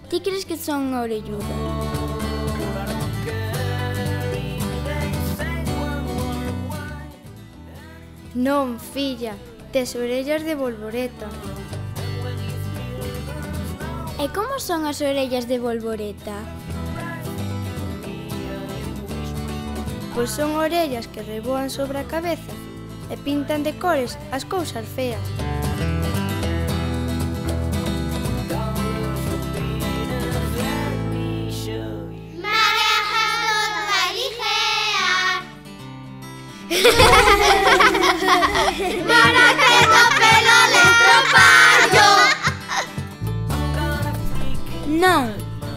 Ti crees que son unha orelluda? Non, filla, tes orellas de bolboreta. E como son as orellas de bolboreta? Pois son orellas que reboan sobre a cabeza e pintan de cores as cousas feas. Para que no pelo de estropaño. Non,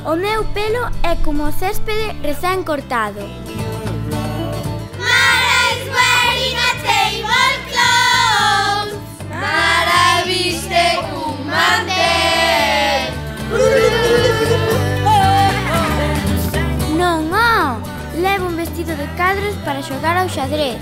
o meu pelo é como o céspede recén cortado. Mara is wearing a tablecloth. Mara viste un mantel. Non, levo un vestido de cadros para xogar ao xadrez.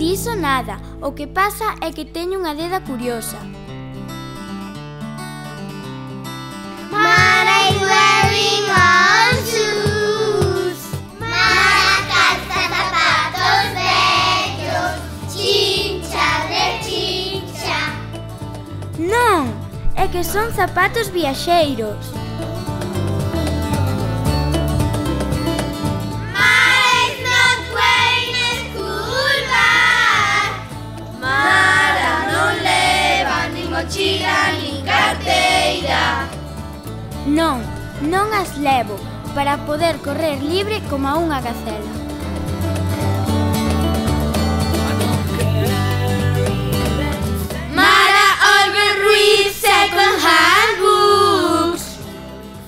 Diso nada, o que pasa é que teño unha deda curiosa. Mara is wearing all shoes. Mara calza zapatos bellos. Chincha de chincha. Non, é que son zapatos viaxeiros. Mochila nin carteira. Non as levo para poder correr libre como a unha gacela. Mara always reads second-hand books.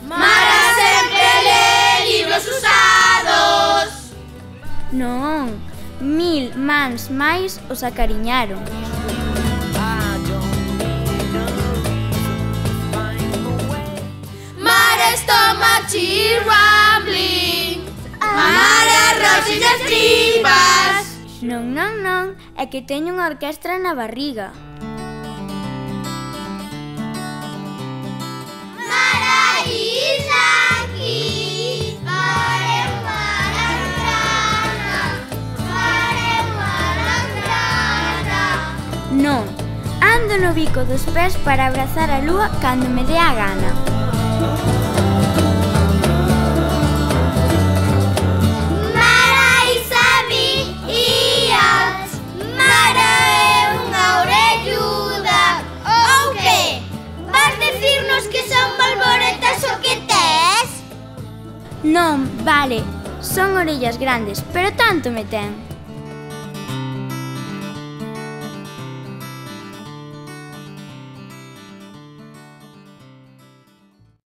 Mara sempre lee libros usados. Non, 1000 mans máis os acariñaron. Stomach rumbling. Mara roxas as tripas. Non, é que teño unha orquestra na barriga. Mara is aquí. Mare marangrana. Non, ando no bico dos pés para abrazar a lúa cando me dé a gana. Non, vale, son orellas grandes, pero tanto me ten.